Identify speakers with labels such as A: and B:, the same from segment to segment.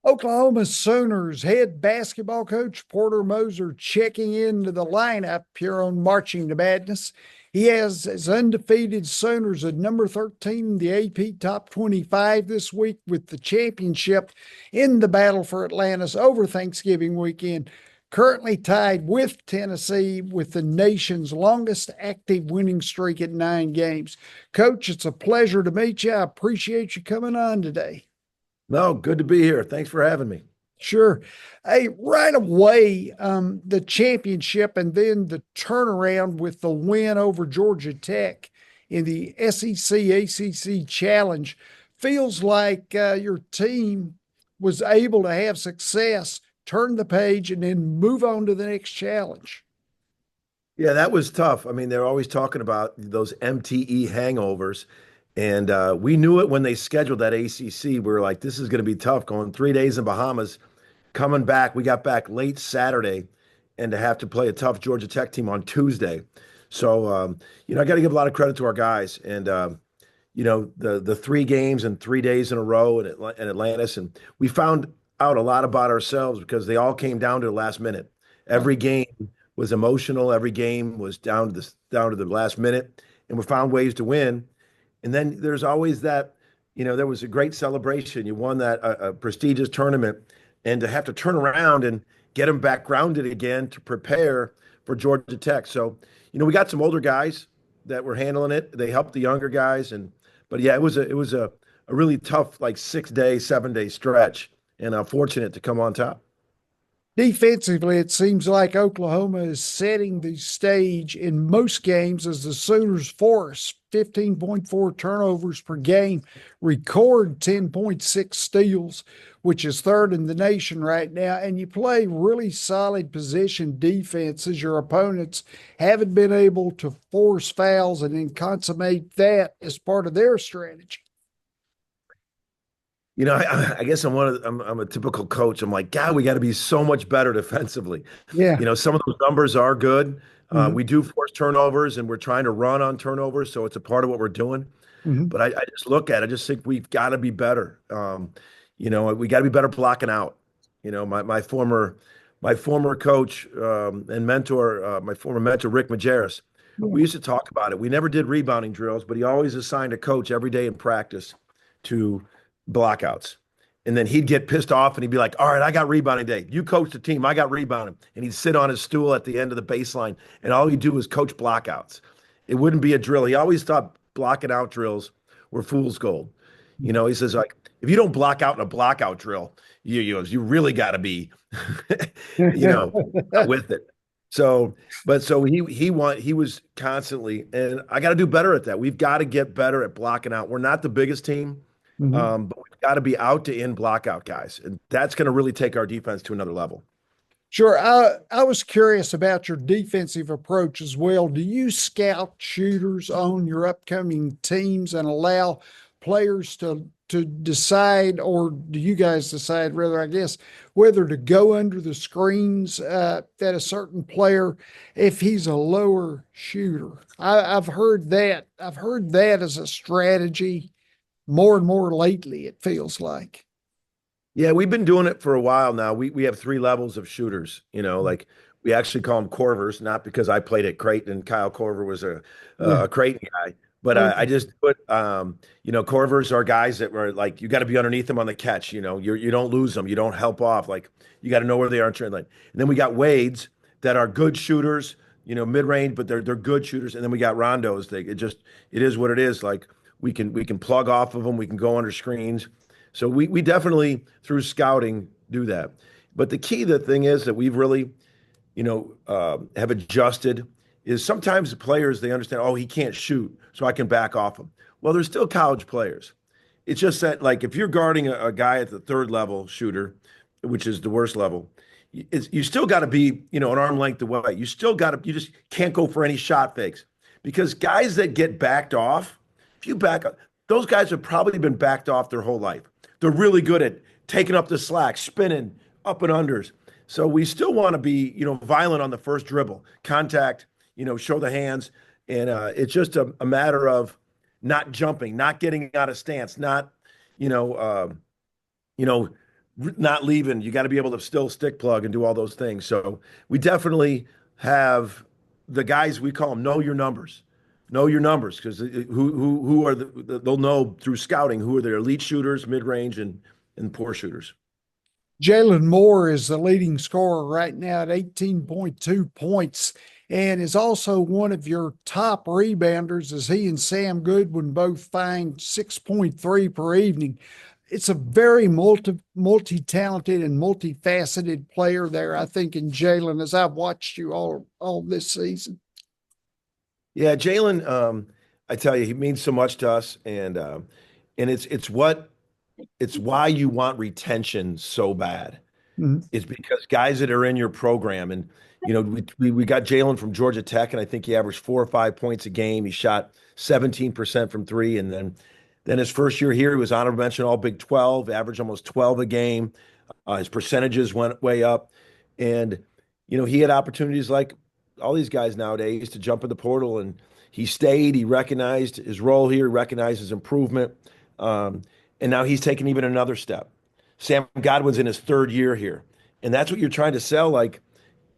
A: Oklahoma Sooners head basketball coach Porter Moser checking into the lineup here on Marching to Madness. He has his undefeated Sooners at number 13 in the AP Top 25 this week with the championship in the battle for Atlantis over Thanksgiving weekend. Currently tied with Tennessee with the nation's longest active winning streak at 9 games. Coach, it's a pleasure to meet you. I appreciate you coming on today.
B: No, good to be here. Thanks for having me.
A: Sure. Hey, right away, the championship and then the turnaround with the win over Georgia Tech in the SEC ACC Challenge feels like your team was able to have success, turn the page, and then move on to the next challenge.
B: Yeah, that was tough. I mean, they're always talking about those MTE hangovers. And we knew it when they scheduled that ACC. We were like, this is going to be tough going 3 days in Bahamas, coming back. We got back late Saturday and to have to play a tough Georgia Tech team on Tuesday. So, I got to give a lot of credit to our guys. And, the 3 games and 3 days in a row in Atlantis. And we found out a lot about ourselves because they all came down to the last minute. Every game was emotional. Every game was down to the last minute. And we found ways to win. And then there's always that, there was a great celebration. You won that a prestigious tournament, and to have to turn around and get them back grounded again to prepare for Georgia Tech. So, we got some older guys that were handling it. They helped the younger guys, but yeah, it was a really tough, like 6 day, 7 day stretch, and I'm fortunate to come on top.
A: Defensively, it seems like Oklahoma is setting the stage in most games as the Sooners force 15.4 turnovers per game, record 10.6 steals, which is third in the nation right now. And you play really solid position defense as your opponents haven't been able to force fouls and then consummate that as part of their strategy.
B: I guess I'm a typical coach. I'm like, God, we got to be so much better defensively.
A: Yeah.
B: Some of those numbers are good.
A: Mm-hmm.
B: We do force turnovers, and we're trying to run on turnovers, so it's a part of what we're doing.
A: Mm-hmm.
B: But I just look at it, I just think we've got to be better. We got to be better blocking out. My former coach and mentor, my former mentor Rick Majerus, we used to talk about it. We never did rebounding drills, but he always assigned a coach every day in practice to blockouts. And then he'd get pissed off and he'd be like, all right, I got rebounding day. You coach the team. I got rebounding. And he'd sit on his stool at the end of the baseline. And all he'd do was coach blockouts. It wouldn't be a drill. He always thought blocking out drills were fool's gold. He says, like, if you don't block out in a blockout drill, you really got to be, with it. He was constantly, and I got to do better at that. We've got to get better at blocking out. We're not the biggest team.
A: Mm-hmm.
B: But we've got to be out to in block out guys. And that's going to really take our defense to another level.
A: Sure. I was curious about your defensive approach as well. Do you scout shooters on your upcoming teams and allow players to decide, or do you guys decide rather, I guess, whether to go under the screens that a certain player if he's a lower shooter? I've heard that. I've heard that as a strategy more and more lately, it feels like.
B: Yeah, we've been doing it for a while now. We have 3 levels of shooters, like we actually call them Corvers, not because I played at Creighton and Kyle Corver was a
A: Yeah.
B: a Creighton guy, but I just put Corvers are guys that were like you got to be underneath them on the catch, you don't lose them, you don't help off, like you got to know where they are in trend line. And then we got Wades that are good shooters, mid-range, but they're good shooters. And then we got Rondos. It is what it is. Like we can plug off of them, we can go under screens. So we definitely through scouting do that. But the thing is that we've really, have adjusted is sometimes the players, they understand, oh, he can't shoot, so I can back off him. Well, they're still college players. It's just that, like, if you're guarding a guy at the third level shooter, which is the worst level, you still got to be, an arm length away. You just can't go for any shot fakes because guys that get backed off, if you back up, those guys have probably been backed off their whole life. They're really good at taking up the slack, spinning up and unders. So we still want to be, violent on the first dribble, contact, show the hands. And it's just a matter of not jumping, not getting out of stance, not, you know, not leaving. You got to be able to still stick plug and do all those things. So we definitely have the guys, we call them know your numbers. Know your numbers, because who are they'll know through scouting who are the elite shooters, mid range, and poor shooters.
A: Jalen Moore is the leading scorer right now at 18.2 points and is also one of your top rebounders as he and Sam Goodwin both find 6.3 per evening. It's a very multi-talented and multifaceted player there, I think, in Jalen, as I've watched you all this season.
B: Yeah, Jalen, I tell you, he means so much to us, and it's why you want retention so bad.
A: Mhm.
B: Is because guys that are in your program, and we got Jalen from Georgia Tech, and I think he averaged 4 or 5 points a game. He shot 17% from three, and then his first year here, he was honorable mention All Big 12, averaged almost 12 a game. His percentages went way up, and he had opportunities like all these guys nowadays to jump in the portal, and he stayed. He recognized his role here, recognized his improvement, um, and now he's taken even another step. Sam Godwin's in his third year here, and that's what you're trying to sell. Like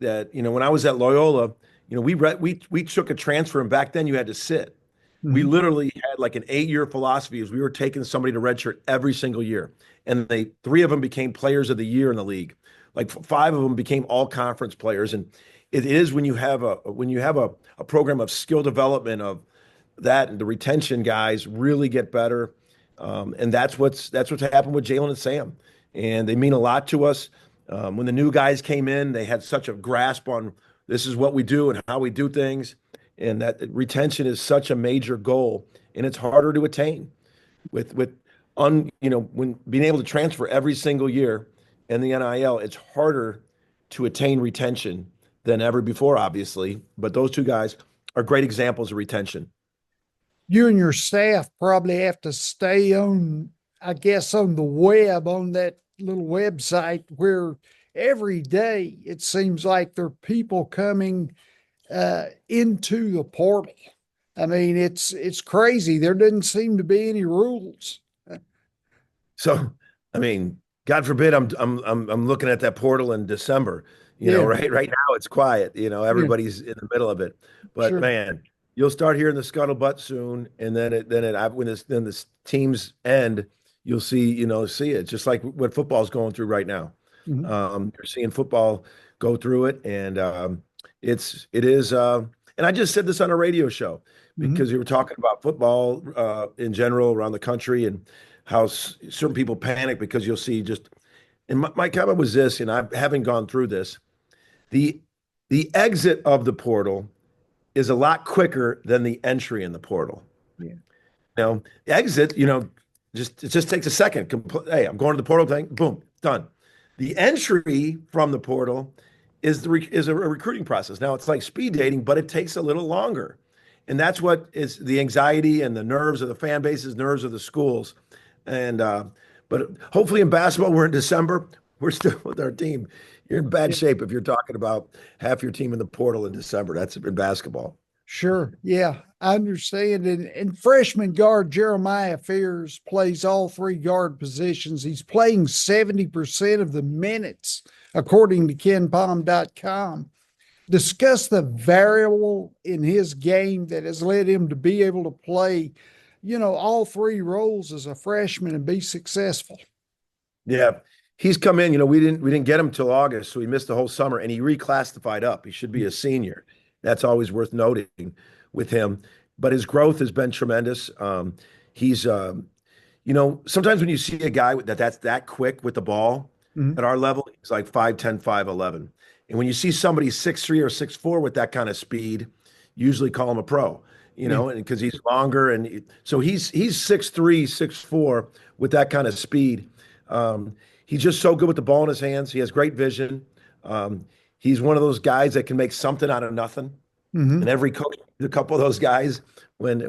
B: that, when I was at Loyola, we took a transfer, and back then you had to sit. We
A: Mhm.
B: literally had like an 8-year philosophy, is we were taking somebody to redshirt every single year, and three of them became players of the year in the league. Like five of them became all conference players, and it is when you have a program of skill development of that, and the retention guys really get better. And that's what's happened with Jalen and Sam, and they mean a lot to us. When the new guys came in, they had such a grasp on this is what we do and how we do things, and that retention is such a major goal, and it's harder to attain when being able to transfer every single year in the NIL. It's harder to attain retention than ever before, obviously. But those two guys are great examples of retention.
A: You and your staff probably have to stay on, I guess, on the web, on that little website where every day it seems like there are people coming into the portal. I mean, it's crazy. There doesn't seem to be any rules.
B: So, I mean, God forbid I'm looking at that portal in December.
A: Yeah,
B: Right now it's quiet.
A: yeah,
B: Everybody's in the middle of it. But
A: sure.
B: man, you'll start hearing the scuttlebutt soon, and when this teams end, you'll see it just like what football's going through right now.
A: Mhm,
B: You're seeing football go through it, and it is. And I just said this on a radio show
A: mhm.
B: because we were talking about football in general around the country, and how certain people panic because you'll see just. And my comment was this, and I haven't gone through this. The the exit of the portal is a lot quicker than the entry in the portal.
A: Yeah.
B: Exit, it just takes a second. Hey, I'm going to the portal thing. Boom, done. The entry from the portal is a recruiting process. Now it's like speed dating, but it takes a little longer, and that's what is the anxiety and the nerves of the fan bases, nerves of the schools, and but hopefully in basketball we're in December. We're still with our team. You're in bad
A: Yeah.
B: shape if you're talking about half your team in the portal in December. That's in basketball.
A: Sure. Yeah, I understand. And freshman guard Jeremiah Fears plays all three guard positions. He's playing 70% of the minutes, according to KenPom.com. Discuss the variable in his game that has led him to be able to play, all three roles as a freshman and be successful.
B: Yeah. He's come in, we didn't get him till August, so he missed the whole summer, and he reclassified up. He should be a senior. That's always worth noting with him. But his growth has been tremendous. He's sometimes when you see a guy that's that quick with the ball
A: Mhm.
B: at our level, he's like 5'10", 5'11". And when you see somebody 6'3" or 6'4" with that kind of speed, usually call him a pro,
A: Yeah.
B: and because he's longer, and so he's 6'3", 6'4" with that kind of speed. He's just so good with the ball in his hands. He has great vision. He's one of those guys that can make something out of nothing. And
A: Hmm.
B: every coach, a couple of those guys, and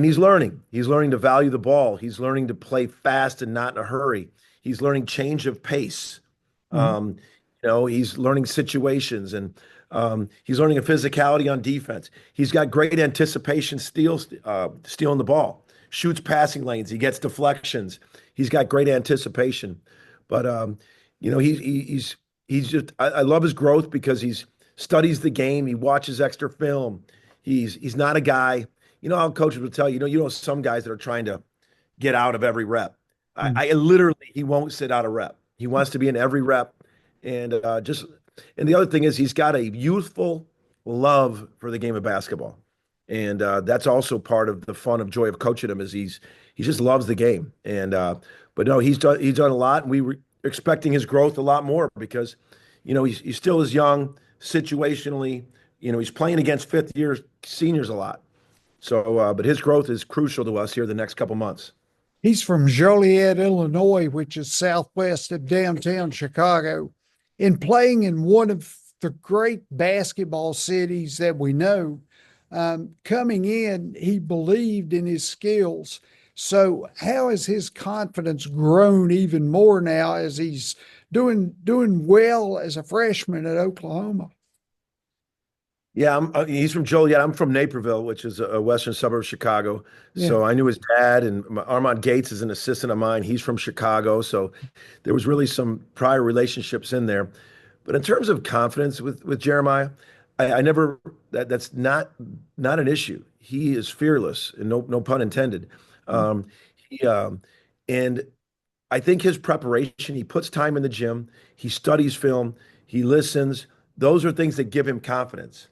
B: he's learning. He's learning to value the ball. He's learning to play fast and not in a hurry. He's learning change of pace.
A: Hmm.
B: Um, he's learning situations, and he's learning a physicality on defense. He's got great anticipation, stealing the ball. shoots passing lanes. He gets deflections. He's got great anticipation. But you know, he's just I love his growth because he's studies the game. He watches extra film. He's not a guy. You know how coaches will tell you. You know some guys that are trying to get out of every rep.
A: Mm.
B: I literally he won't sit out a rep. He wants to be in every rep, and just and the other thing is he's got a youthful love for the game of basketball, and that's also part of the fun of joy of coaching him is he just loves the game, and but no, he's done a lot, and we were expecting his growth a lot more because you know he still is young situationally. You know he's playing against fifth year seniors a lot, so but his growth is crucial to us here the next couple months.
A: He's from Joliet, Illinois, which is southwest of downtown Chicago. In playing in one of the great basketball cities that we know, coming in, he believed in his skills. So, how has his confidence grown even more now as he's doing well as a freshman at Oklahoma?
B: Yeah, he's from Joliet. I'm from Naperville, which is a western suburb of Chicago.
A: Yeah.
B: So I knew his dad, and Armand Gates is an assistant of mine. He's from Chicago, so there was really some prior relationships in there. But in terms of confidence with Jeremiah, I never that's not an issue. He is fearless, and no pun intended. He and I think his preparation, he puts time in the gym, he studies film, he listens. Those are things that give him confidence.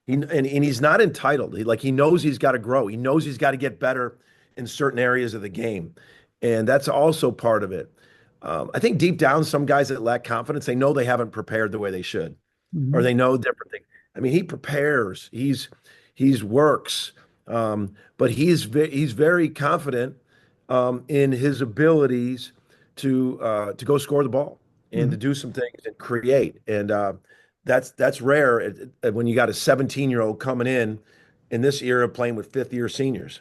B: And he's not entitled. He knows he's got to grow. He knows he's got to get better in certain areas of the game, and that's also part of it. I think deep down, some guys that lack confidence, they know they haven't prepared the way they should, or
A: Mhm.
B: they know different things. I mean, he prepares. He's works, but he's very confident in his abilities to go score the ball and to
A: Mhm.
B: do some things and create. And that's rare when you got a 17-year-old coming in this era playing with fifth year seniors.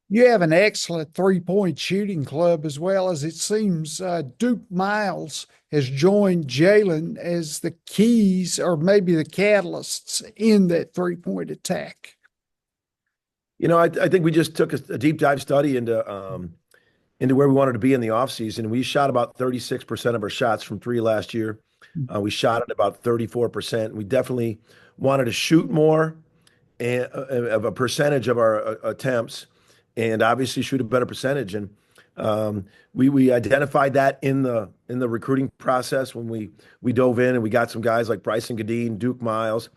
A: You have an excellent three-point shooting club as well as it seems Duke Miles has joined Jalen as the keys or maybe the catalysts in that three-point attack.
B: You know, I think we just took a deep dive study into where we wanted to be in the offseason. We shot about 36% of our shots from three last year. We shot at about 34%. We definitely wanted to shoot more of a percentage of our attempts, and obviously shoot a better percentage. And we identified that in the recruiting process when we dove in and we got some guys like Bryson Gadeen, Duke Miles.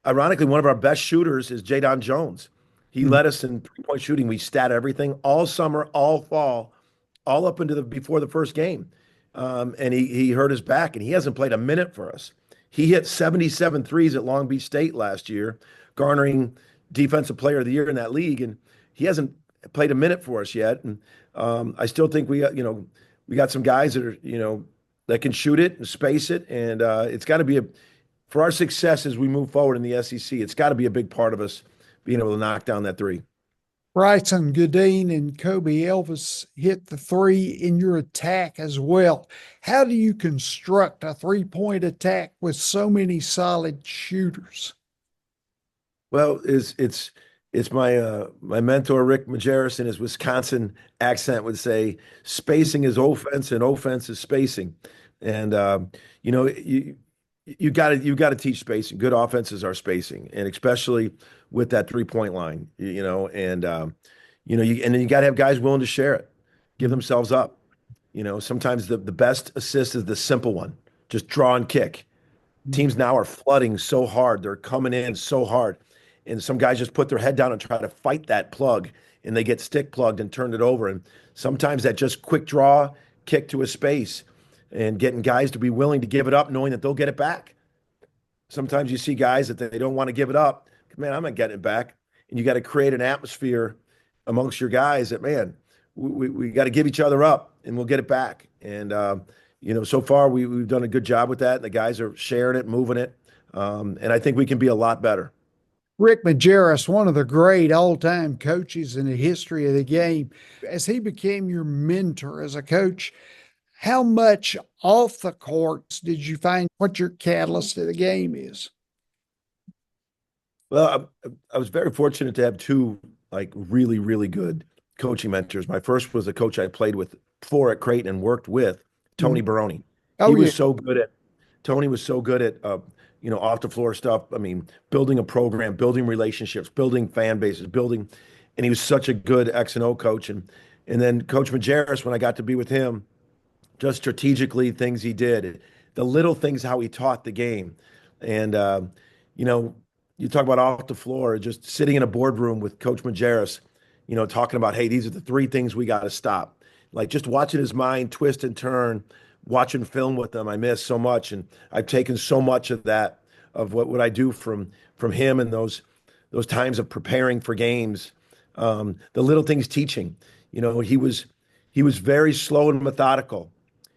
B: Ironically, one of our best shooters is Jadon Jones. He
A: Mm.
B: led us in three-point shooting. We stat everything all summer, all fall, all up into the before the first game. And he hurt his back and he hasn't played a minute for us. He hit 77 threes at Long Beach State last year, garnering Defensive Player of the Year in that league. And he hasn't played a minute for us yet. And I still think we got some guys that are, that can shoot it and space it. And it's got to be for our success as we move forward in the SEC, it's got to be a big part of us being able to knock down that three.
A: Bryson Goodine and Kobe Elvis hit the three in your attack as well. How do you construct a three-point attack with so many solid shooters?
B: Well, it's my mentor Rick Majerus in his Wisconsin accent would say spacing is offense and offense is spacing, and you know you got to teach spacing. Good offenses are spacing, and especially with that 3-point line, and and then you got to have guys willing to share it, give themselves up. Sometimes the best assist is the simple one, just draw and kick. Teams now are flooding so hard. They're coming in so hard. And some guys just put their head down and try to fight that plug and they get stick plugged and turned it over. And sometimes that just quick draw, kick to a space and getting guys to be willing to give it up, knowing that they'll get it back. Sometimes you see guys that they don't want to give it up. Man, I'm not getting it back. And you got to create an atmosphere amongst your guys that, man, we got to give each other up and we'll get it back. And, so far we've done a good job with that. And the guys are sharing it, moving it. And I think we can be a lot better.
A: Rick Majerus, one of the great all-time coaches in the history of the game, as he became your mentor as a coach, how much off the courts did you find what your catalyst of the game is?
B: Well, I was very fortunate to have two like really, really good coaching mentors. My first was a coach I played with before at Creighton and worked with, Tony
A: Mhm.
B: Baroni. He
A: Oh, yeah.
B: was so good at Tony was so good at off the floor stuff. I mean, building a program, building relationships, building fan bases, building, and he was such a good X and O coach. And then Coach Majerus, when I got to be with him, just strategically things he did, the little things how he taught the game, and you know, you talk about off the floor, just sitting in a boardroom with Coach Majerus, talking about, hey, these are the three things we got to stop. Like just watching his mind twist and turn, watching film with them, I miss so much, and I've taken so much of that of what I do from him and those times of preparing for games, the little things teaching. He was very slow and methodical.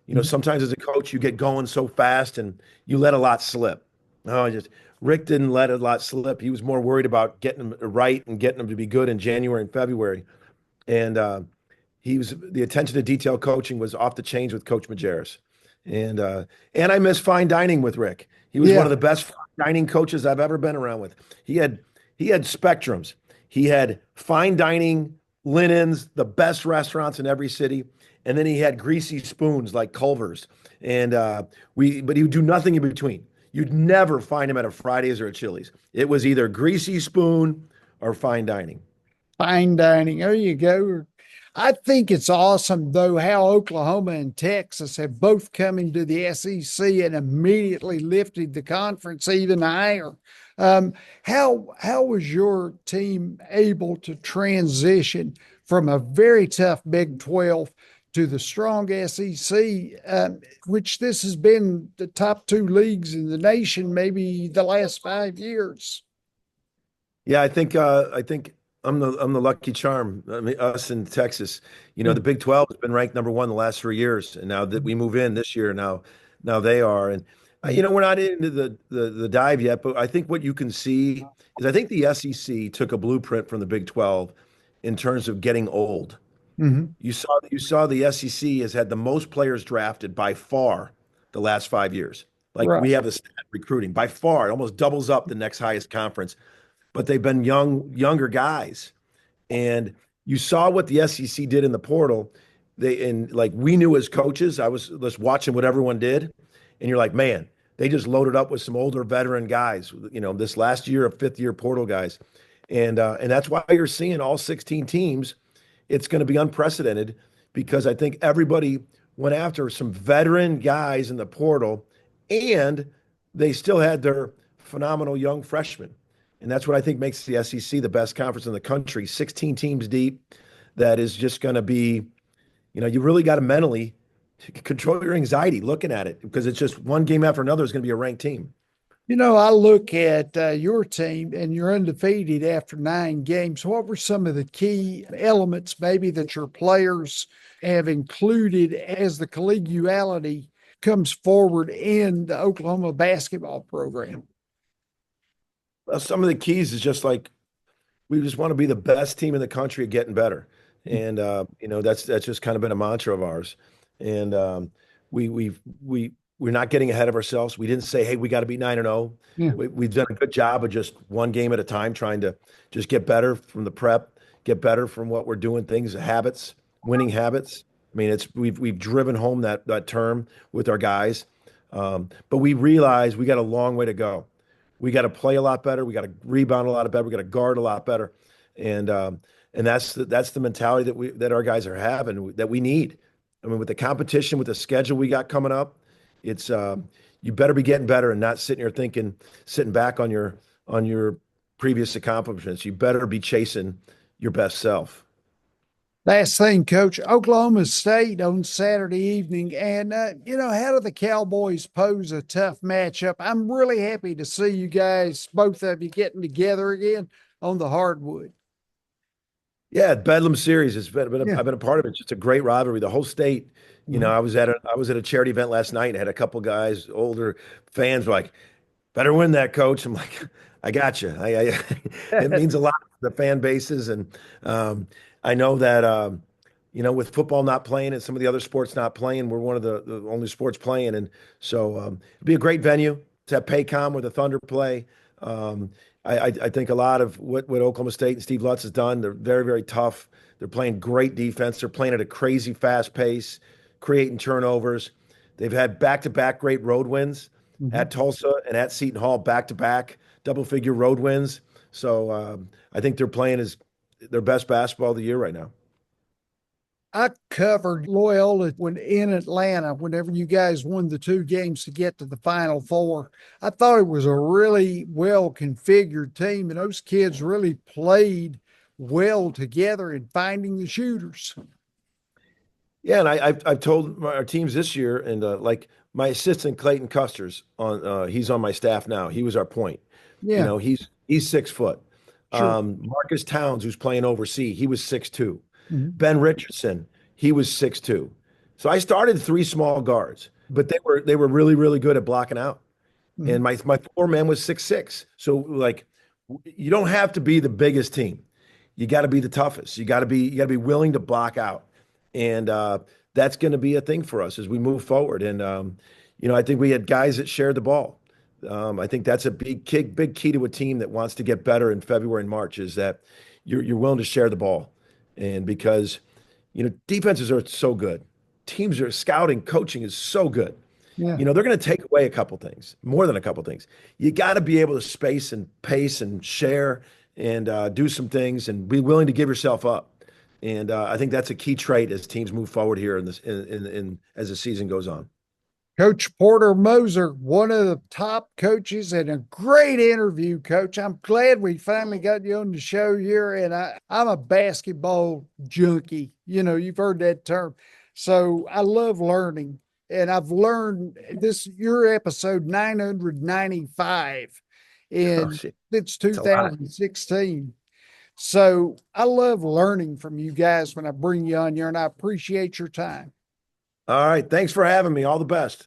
A: Mhm.
B: Sometimes as a coach, you get going so fast and you let a lot slip. No, Rick didn't let a lot slip. He was more worried about getting them right and getting them to be good in January and February. And he was the attention to detail coaching was off the chains with Coach Majerus. And I miss fine dining with Rick. He was one
A: Yeah.
B: of the best fine dining coaches I've ever been around with. He had spectrums. He had fine dining, linens, the best restaurants in every city, and then he had greasy spoons like Culver's. And but he would do nothing in between. You'd never find him at a Fridays or a Chili's. It was either greasy spoon or fine dining.
A: Fine dining. There you go. I think it's awesome, though, how Oklahoma and Texas have both come into the SEC and immediately lifted the conference even higher. How was your team able to transition from a very tough Big 12 to the strong SEC, which this has been the top two leagues in the nation maybe the last 5 years?
B: Yeah, I think I'm the lucky charm. I mean, us in Texas, the Big 12 has been ranked number one the last 3 years, and now that we move in this year, now they are. And we're not into the dive yet, but I think what you can see is I think the SEC took a blueprint from the Big 12 in terms of getting old.
A: Mhm.
B: You saw the SEC has had the most players drafted by far the last 5 years. Like
A: Right.
B: we have the stat recruiting by far, it almost doubles up the next highest conference, but they've been younger guys. And you saw what the SEC did in the portal. And like we knew as coaches, I was just watching what everyone did, and you're like, man, they just loaded up with some older veteran guys. This last year of fifth year portal guys, and that's why you're seeing all 16 teams. It's going to be unprecedented because I think everybody went after some veteran guys in the portal, and they still had their phenomenal young freshmen. And that's what I think makes the SEC the best conference in the country. 16 teams deep. That is just going to be, you really got to mentally control your anxiety looking at it because it's just one game after another is going to be a ranked team.
A: I look at your team and you're undefeated after 9 games. What were some of the key elements, maybe, that your players have included as the collegiality comes forward in the Oklahoma basketball program?
B: Well, some of the keys is just like we just want to be the best team in the country at getting better. And that's just kind of been a mantra of ours. And we're not getting ahead of ourselves. We didn't say, hey, we got to be 9-0.
A: Yeah.
B: We've done a good job of just one game at a time, trying to just get better from the prep, get better from what we're doing, things, habits, winning habits. I mean, we've driven home that term with our guys. But we realize we got a long way to go. We got to play a lot better. We got to rebound a lot better. We got to guard a lot better, and that's the mentality that our guys are having that we need. I mean, with the competition, with the schedule we got coming up, it's you better be getting better and not sitting here sitting back on your previous accomplishments. You better be chasing your best self.
A: Last thing, Coach, Oklahoma State on Saturday evening. And, how do the Cowboys pose a tough matchup? I'm really happy to see you guys, both of you, getting together again on the hardwood.
B: Yeah, Bedlam series has
A: Yeah.
B: I've been a part of it. It's just a great rivalry. The whole state.
A: Mhm.
B: I was at a charity event last night and had a couple guys, older fans, were like, better win that, coach. I'm like, I got you. It means a lot to the fan bases, and I know that with football not playing and some of the other sports not playing, we're one of the only sports playing, and so it'd be a great venue to have Paycom where the Thunder play. I think a lot of what Oklahoma State and Steve Lutz has done, they're very, very tough. They're playing great defense. They're playing at a crazy fast pace, creating turnovers. They've had back-to-back great road wins
A: Mhm.
B: at Tulsa and at Seton Hall, back-to-back double-figure road wins. So I think they're playing as their best basketball of the year right now.
A: I covered Loyola when in Atlanta, whenever you guys won the two games to get to the Final Four. I thought it was a really well configured team, and those kids really played well together in finding the shooters.
B: Yeah, and I've told our teams this year, and like my assistant Clayton Custer's on, he's on my staff now. He was our point. You
A: Yeah,
B: know, he's 6 foot.
A: sure.
B: Marcus Towns, who's playing overseas, he was 6'2".
A: Mhm.
B: Ben Richardson, he was 6'2". So I started three small guards, but they were really, really good at blocking out.
A: Mhm.
B: And my four man was 6'6". So like you don't have to be the biggest team. You got to be the toughest. You got to be willing to block out. And that's going to be a thing for us as we move forward. And I think we had guys that shared the ball. I think that's a big key to a team that wants to get better in February and March is that you're willing to share the ball. And because defenses are so good. Teams are scouting, coaching is so good.
A: Yeah.
B: They're going to take away a couple things, more than a couple things. You got to be able to space and pace and share and do some things and be willing to give yourself up. And I think that's a key trait as teams move forward here in this in as the season goes on.
A: Coach Porter Moser, one of the top coaches and a great interview, Coach. I'm glad we finally got you on the show here. And I'm a basketball junkie. You've heard that term. So I love learning. And I've learned your episode 995,
B: Oh
A: and
B: shit,
A: it's
B: it's a lot.
A: 2016. So I love learning from you guys when I bring you on here, and I appreciate your time.
B: All right, thanks for having me. All the best.